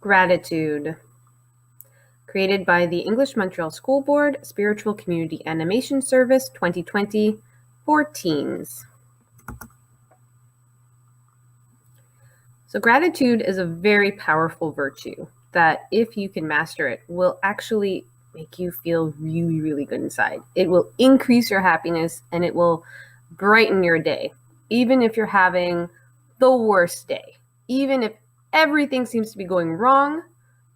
Gratitude, created by the English Montreal School Board, Spiritual Community Animation Service 2020 for teens. So gratitude is a very powerful virtue that, if you can master it, will actually make you feel really, really good inside. It will increase your happiness and it will brighten your day. Even if you're having the worst day, even if everything seems to be going wrong,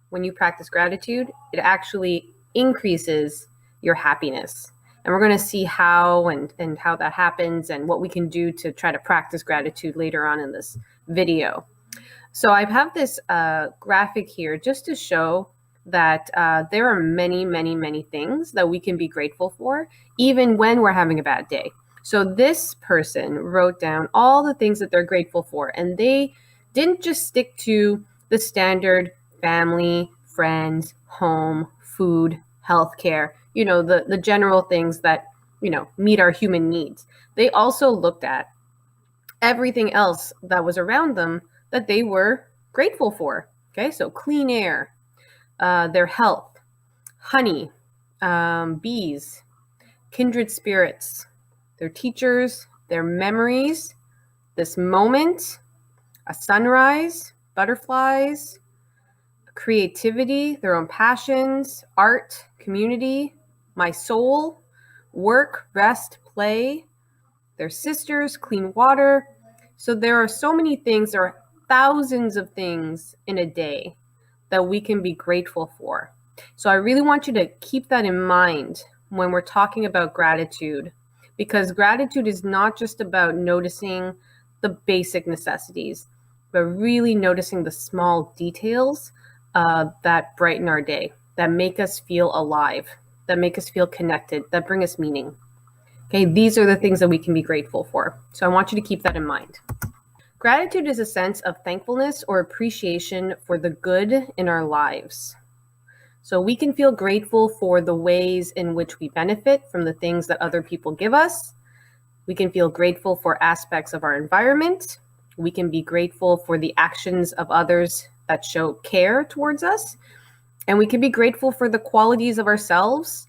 when you practice gratitude, it actually increases your happiness. And we're going to see how and how that happens and what we can do to try to practice gratitude later on in this video. So I have this graphic here just to show that there are many, many, many things that we can be grateful for, even when we're having a bad day. So this person wrote down all the things that they're grateful for, and they didn't just stick to the standard family, friends, home, food, healthcare, the general things that, meet our human needs. They also looked at everything else that was around them that they were grateful for. Okay, so clean air, their health, honey, bees, kindred spirits, their teachers, their memories, this moment, a sunrise, butterflies, creativity, their own passions, art, community, my soul, work, rest, play, their sisters, clean water. So there are so many things, there are thousands of things in a day that we can be grateful for. So I really want you to keep that in mind when we're talking about gratitude, because gratitude is not just about noticing the basic necessities, but really noticing the small details that brighten our day, that make us feel alive, that make us feel connected, that bring us meaning. Okay, these are the things that we can be grateful for. So I want you to keep that in mind. Gratitude is a sense of thankfulness or appreciation for the good in our lives. So we can feel grateful for the ways in which we benefit from the things that other people give us. We can feel grateful for aspects of our environment. We can be grateful for the actions of others that show care towards us. And we can be grateful for the qualities of ourselves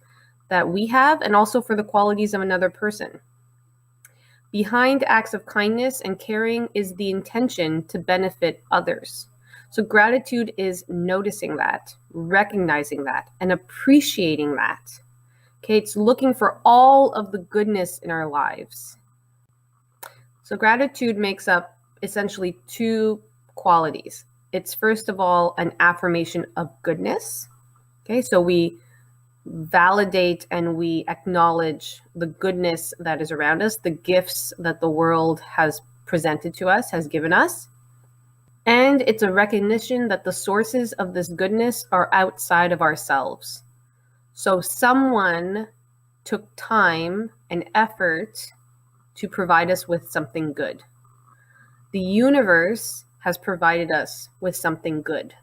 that we have, and also for the qualities of another person. Behind acts of kindness and caring is the intention to benefit others. So gratitude is noticing that, recognizing that, and appreciating that. Okay, it's looking for all of the goodness in our lives. So gratitude makes up essentially two qualities. It's first of all an affirmation of goodness. Okay, so we validate and we acknowledge the goodness that is around us, the gifts that the world has presented to us, has given us. And it's a recognition that the sources of this goodness are outside of ourselves. So someone took time and effort to provide us with something good. The universe has provided us with something good.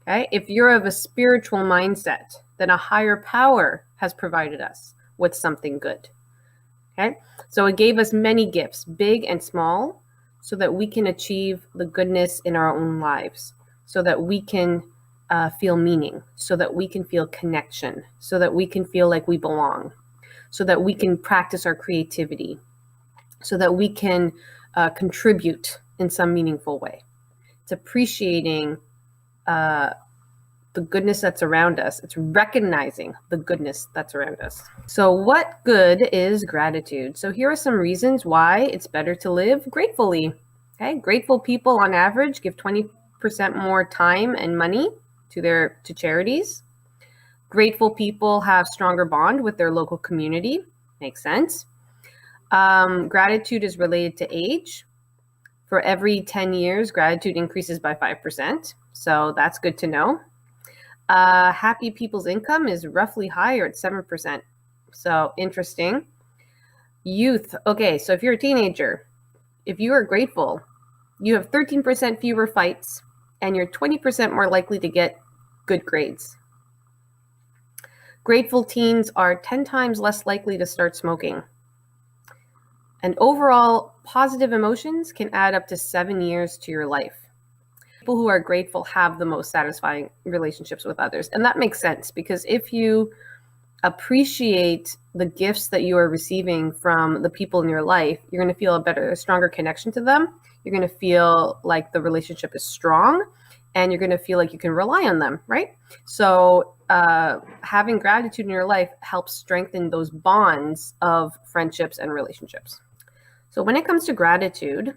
Okay? If you're of a spiritual mindset, then a higher power has provided us with something good. Okay? So it gave us many gifts, big and small, so that we can achieve the goodness in our own lives, so that we can feel meaning, so that we can feel connection, so that we can feel like we belong, so that we can practice our creativity, so that we can contribute in some meaningful way. It's appreciating the goodness that's around us. It's recognizing the goodness that's around us. So what good is gratitude? So here are some reasons why it's better to live gratefully. Okay, grateful people on average give 20% more time and money to charities. Grateful people have stronger bond with their local community. Makes sense. Gratitude is related to age. For every 10 years, gratitude increases by 5%. So that's good to know. Happy people's income is roughly higher at 7%. So interesting. Youth. Okay, so if you're a teenager, if you are grateful, you have 13% fewer fights and you're 20% more likely to get good grades. Grateful teens are 10 times less likely to start smoking. And overall, positive emotions can add up to 7 years to your life. People who are grateful have the most satisfying relationships with others. And that makes sense, because if you appreciate the gifts that you are receiving from the people in your life, you're going to feel a stronger connection to them. You're going to feel like the relationship is strong, and you're going to feel like you can rely on them, right? So having gratitude in your life helps strengthen those bonds of friendships and relationships. So when it comes to gratitude,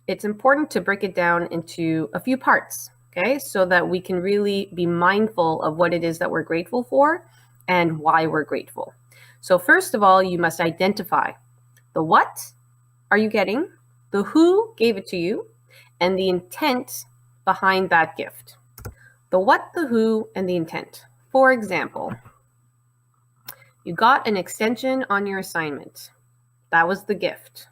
it's important to break it down into a few parts, okay? So that we can really be mindful of what it is that we're grateful for and why we're grateful. So first of all, you must identify the what are you getting, the who gave it to you, and the intent behind that gift. The what, the who, and the intent. For example, you got an extension on your assignment. That was the gift.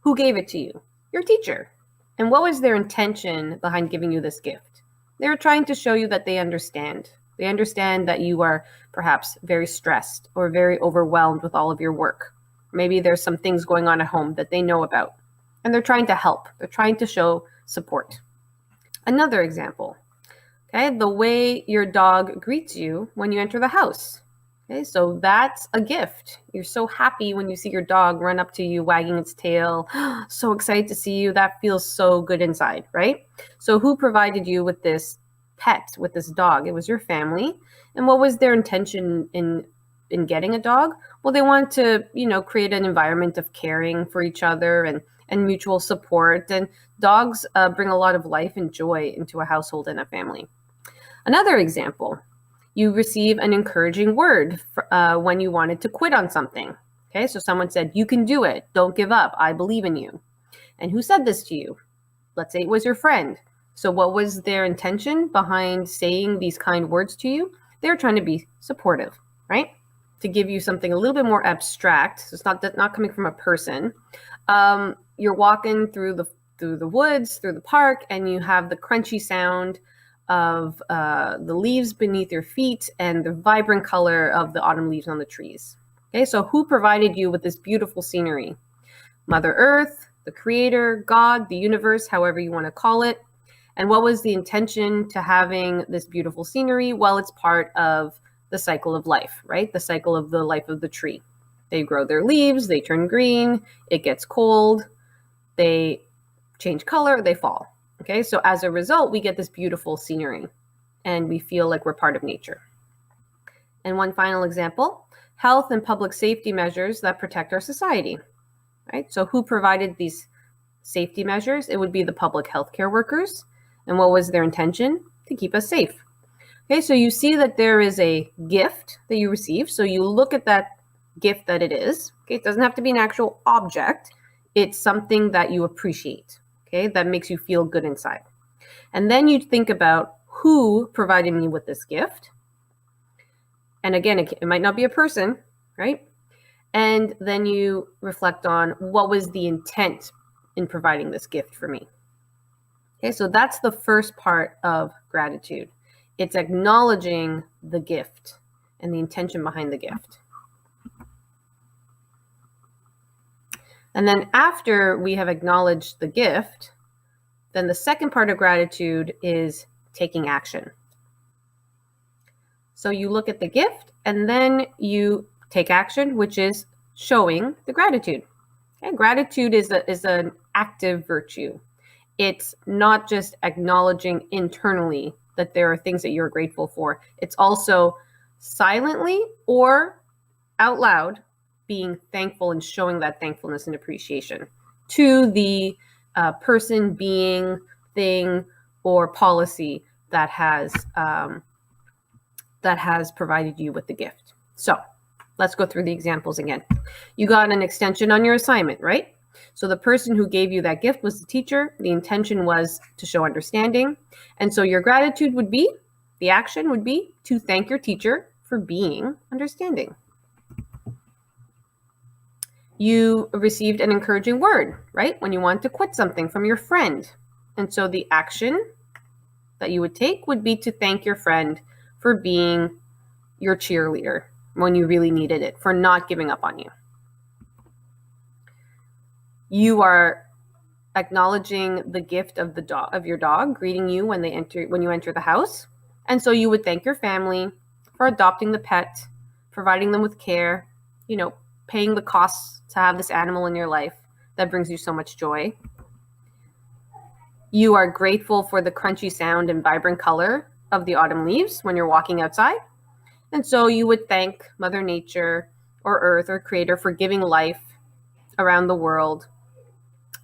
Who gave it to you? Your teacher. And what was their intention behind giving you this gift? They were trying to show you that they understand. They understand that you are perhaps very stressed or very overwhelmed with all of your work. Maybe there's some things going on at home that they know about, and they're trying to help. They're trying to show support. Another example, okay, the way your dog greets you when you enter the house. Okay, so that's a gift. You're so happy when you see your dog run up to you, wagging its tail, so excited to see you. That feels so good inside, right? So who provided you with this pet, with this dog? It was your family. And what was their intention in getting a dog? Well, they want to, create an environment of caring for each other and mutual support. And dogs bring a lot of life and joy into a household and a family. Another example, you receive an encouraging word when you wanted to quit on something. Okay, so someone said, you can do it. Don't give up. I believe in you. And who said this to you? Let's say it was your friend. So what was their intention behind saying these kind words to you? They're trying to be supportive, right? To give you something a little bit more abstract. So it's not coming from a person. You're walking through the woods, through the park, and you have the crunchy sound of the leaves beneath your feet and the vibrant color of the autumn leaves on the trees. Okay, so who provided you with this beautiful scenery? Mother Earth, the Creator, God, the universe, however you want to call it. And what was the intention to having this beautiful scenery? Well, it's part of the cycle of life, right? The cycle of the life of the tree. They grow their leaves, they turn green, it gets cold, they change color, they fall. Okay, so as a result, we get this beautiful scenery and we feel like we're part of nature. And one final example, health and public safety measures that protect our society, right? So who provided these safety measures? It would be the public healthcare workers. And what was their intention? To keep us safe. Okay, so you see that there is a gift that you receive. So you look at that gift that it is. Okay, it doesn't have to be an actual object. It's something that you appreciate. Okay, that makes you feel good inside. And then you think about who provided me with this gift. And again, it might not be a person, right? And then you reflect on what was the intent in providing this gift for me. Okay, so that's the first part of gratitude. It's acknowledging the gift and the intention behind the gift. And then after we have acknowledged the gift, then the second part of gratitude is taking action. So you look at the gift and then you take action, which is showing the gratitude. Okay? Gratitude is an active virtue. It's not just acknowledging internally that there are things that you're grateful for. It's also silently or out loud being thankful and showing that thankfulness and appreciation to the person, being, thing, or policy that has provided you with the gift. So let's go through the examples again. You got an extension on your assignment, right? So the person who gave you that gift was the teacher. The intention was to show understanding. And so your gratitude would be, the action would be to thank your teacher for being understanding. You received an encouraging word, right? When you want to quit something from your friend. And so the action that you would take would be to thank your friend for being your cheerleader when you really needed it, for not giving up on you. You are acknowledging the gift of your dog greeting you when you enter the house. And so you would thank your family for adopting the pet, providing them with care, paying the costs to have this animal in your life that brings you so much joy. You are grateful for the crunchy sound and vibrant color of the autumn leaves when you're walking outside. And so you would thank Mother Nature or Earth or Creator for giving life around the world.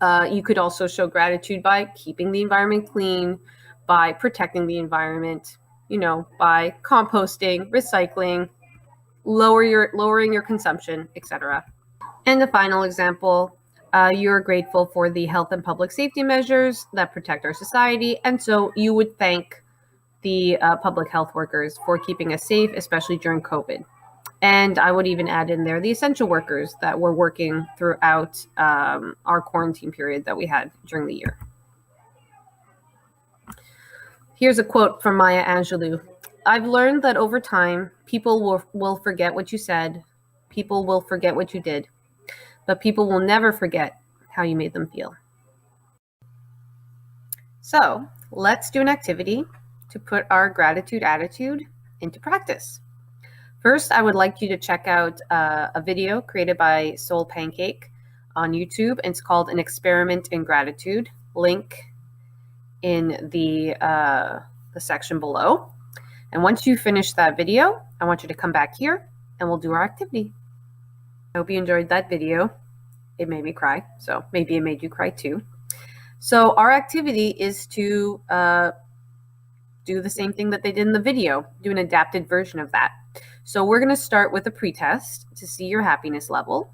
You could also show gratitude by keeping the environment clean, by protecting the environment, by composting, recycling, lowering your consumption, etc. And the final example, you're grateful for the health and public safety measures that protect our society. And so you would thank the public health workers for keeping us safe, especially during COVID. And I would even add in there the essential workers that were working throughout our quarantine period that we had during the year. Here's a quote from Maya Angelou. I've learned that over time, people will forget what you said, people will forget what you did, but people will never forget how you made them feel. So let's do an activity to put our gratitude attitude into practice. First, I would like you to check out a video created by Pancake on YouTube. It's called An Experiment in Gratitude. Link in the section below. And once you finish that video, I want you to come back here and we'll do our activity. I hope you enjoyed that video. It made me cry, so maybe it made you cry too. So our activity is to do the same thing that they did in the video, do an adapted version of that. So we're going to start with a pretest to see your happiness level.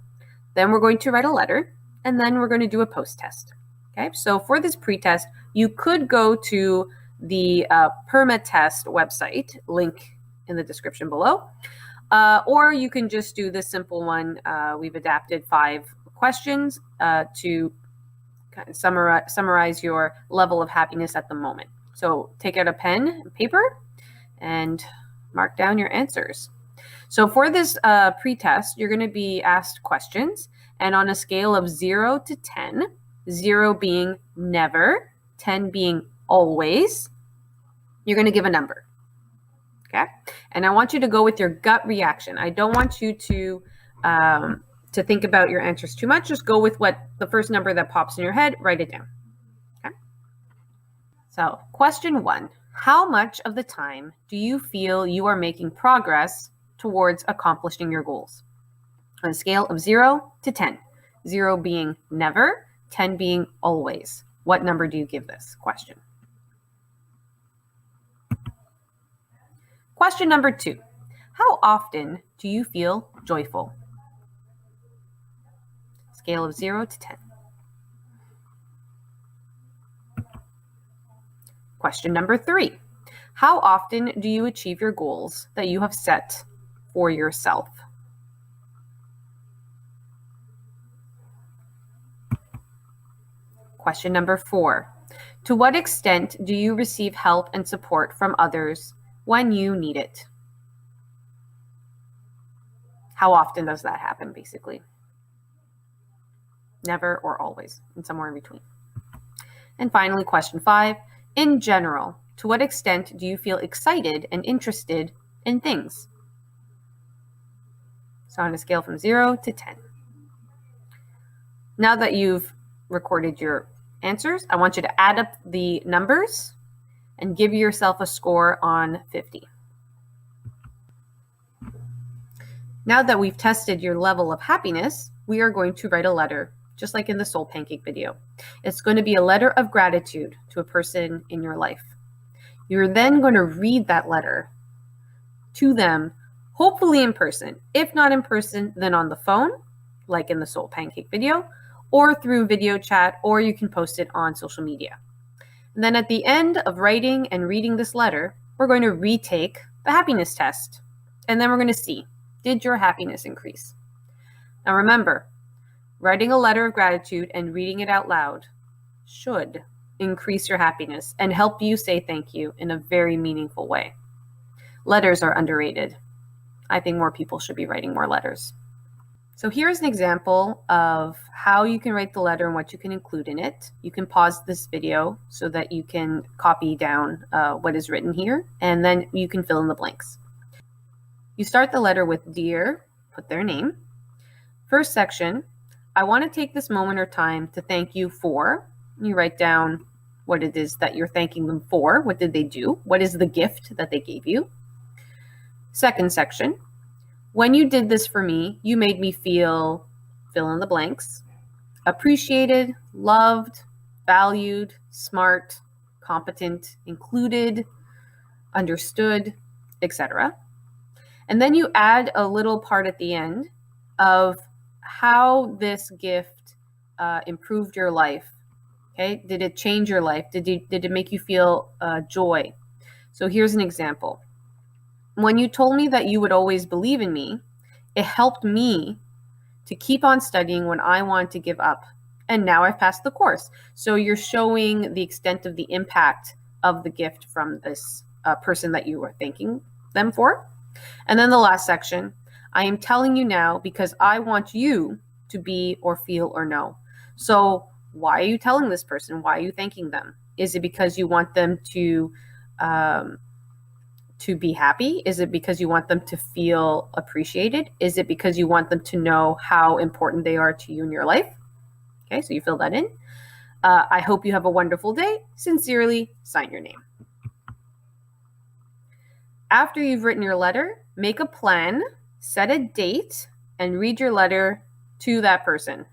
Then we're going to write a letter, and then we're going to do a post-test. Okay, so for this pretest, you could go to the PERMA test website, link in the description below, or you can just do this simple one. We've adapted 5 questions to kind of summarize your level of happiness at the moment. So take out a pen and paper and mark down your answers. So for this pretest, you're going to be asked questions, and on a scale of 0 to 10, 0 being never, 10 being always, you're going to give a number. Okay? And I want you to go with your gut reaction. I don't want you to think about your answers too much. Just go with what the first number that pops in your head, write it down. Okay? So question 1, how much of the time do you feel you are making progress towards accomplishing your goals? On a scale of 0 to 10, 0 being never, 10 being always. What number do you give this question? Question number 2, how often do you feel joyful? Scale of 0 to 10. Question number 3, how often do you achieve your goals that you have set for yourself? Question number 4, to what extent do you receive help and support from others when you need it? How often does that happen, basically? Never or always, and somewhere in between. And finally, question 5, in general, to what extent do you feel excited and interested in things? So on a scale from 0 to 10. Now that you've recorded your answers, I want you to add up the numbers and give yourself a score on 50. Now that we've tested your level of happiness, we are going to write a letter, just like in the Pancake video. It's going to be a letter of gratitude to a person in your life. You're then going to read that letter to them, hopefully in person. If not in person, then on the phone, like in the Pancake video, or through video chat, or you can post it on social media. And then at the end of writing and reading this letter, we're going to retake the happiness test. And then we're going to see, did your happiness increase? Now remember, writing a letter of gratitude and reading it out loud should increase your happiness and help you say thank you in a very meaningful way. Letters are underrated. I think more people should be writing more letters. So here's an example of how you can write the letter and what you can include in it. You can pause this video so that you can copy down what is written here, and then you can fill in the blanks. You start the letter with "Dear," put their name. First section, I want to take this moment or time to thank you for. You write down what it is that you're thanking them for. What did they do? What is the gift that they gave you? Second section, when you did this for me, you made me feel, fill in the blanks, appreciated, loved, valued, smart, competent, included, understood, etc. And then you add a little part at the end of how this gift improved your life. Okay, did it change your life? Did it make you feel joy? So here's an example. When you told me that you would always believe in me, it helped me to keep on studying when I wanted to give up. And now I've passed the course. So you're showing the extent of the impact of the gift from this person that you were thanking them for. And then the last section, I am telling you now because I want you to be or feel or know. So why are you telling this person? Why are you thanking them? Is it because you want them to be happy? Is it because you want them to feel appreciated? Is it because you want them to know how important they are to you in your life? Okay, so you fill that in. I hope you have a wonderful day. Sincerely, sign your name. After you've written your letter, make a plan, set a date, and read your letter to that person.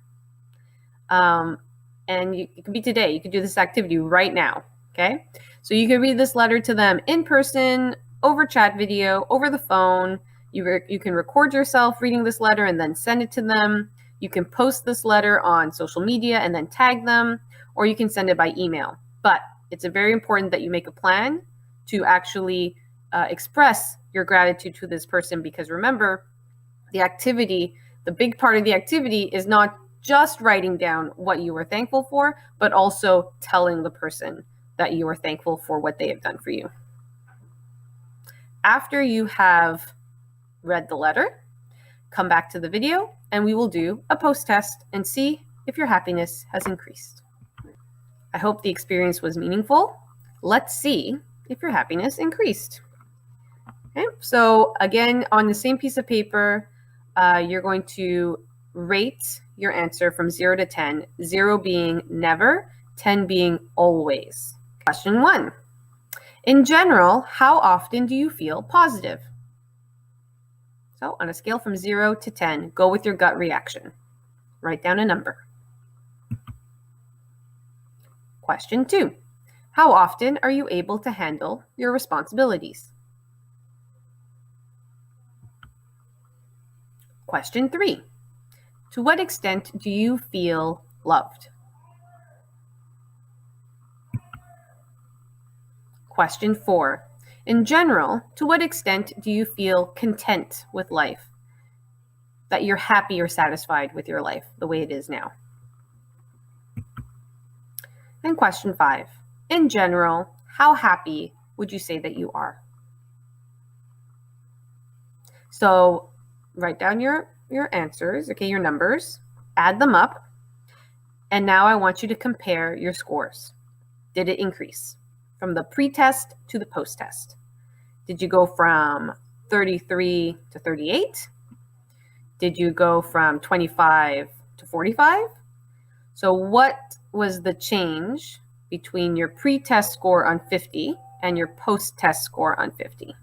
And it could be today. You could do this activity right now, okay? So you can read this letter to them in person, over chat video, over the phone. You can record yourself reading this letter and then send it to them. You can post this letter on social media and then tag them, or you can send it by email. But it's very important that you make a plan to actually express your gratitude to this person, because remember, the activity, the big part of the activity is not just writing down what you were thankful for, but also telling the person that you are thankful for what they have done for you. After you have read the letter, come back to the video and we will do a post test and see if your happiness has increased. I hope the experience was meaningful. Let's see if your happiness increased. Okay, so again, on the same piece of paper, you're going to rate your answer from 0 to 10, 0 being never, 10 being always. Question 1. In general, how often do you feel positive? So on a scale from 0 to 10, go with your gut reaction. Write down a number. Question 2. How often are you able to handle your responsibilities? Question 3. To what extent do you feel loved? Question 4. In general, to what extent do you feel content with life? That you're happy or satisfied with your life the way it is now? And question 5. In general, how happy would you say that you are? So write down your answers, okay, your numbers, add them up, and now I want you to compare your scores. Did it increase from the pre-test to the post-test? Did you go from 33 to 38? Did you go from 25 to 45? So what was the change between your pre-test score on 50 and your post-test score on 50?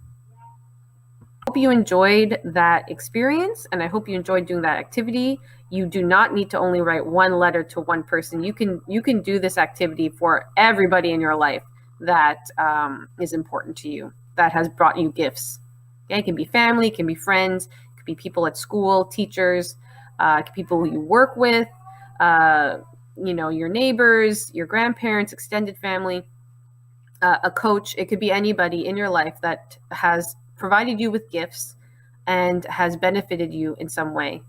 Hope you enjoyed that experience, and I hope you enjoyed doing that activity. You do not need to only write one letter to one person. You can do this activity for everybody in your life that is important to you, that has brought you gifts. Okay? It can be family, it can be friends, it could be people at school, teachers, it could be people you work with, your neighbors, your grandparents, extended family, a coach. It could be anybody in your life that has provided you with gifts and has benefited you in some way.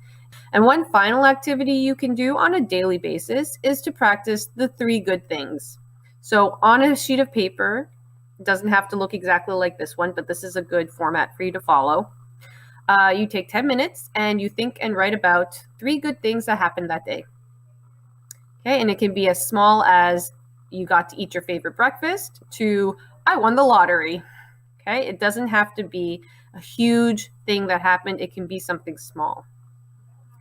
And one final activity you can do on a daily basis is to practice the 3 good things. So on a sheet of paper, it doesn't have to look exactly like this one, but this is a good format for you to follow. You take 10 minutes and you think and write about 3 good things that happened that day. Okay, and it can be as small as you got to eat your favorite breakfast to I won the lottery. Okay, it doesn't have to be a huge thing that happened. It can be something small.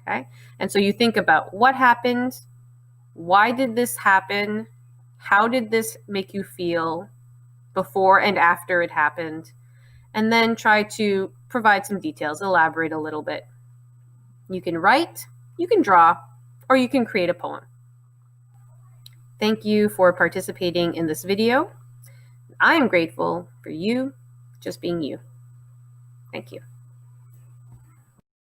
Okay, and so you think about what happened, why did this happen, how did this make you feel before and after it happened, and then try to provide some details, elaborate a little bit. You can write, you can draw, or you can create a poem. Thank you for participating in this video. I am grateful for you just being you. Thank you.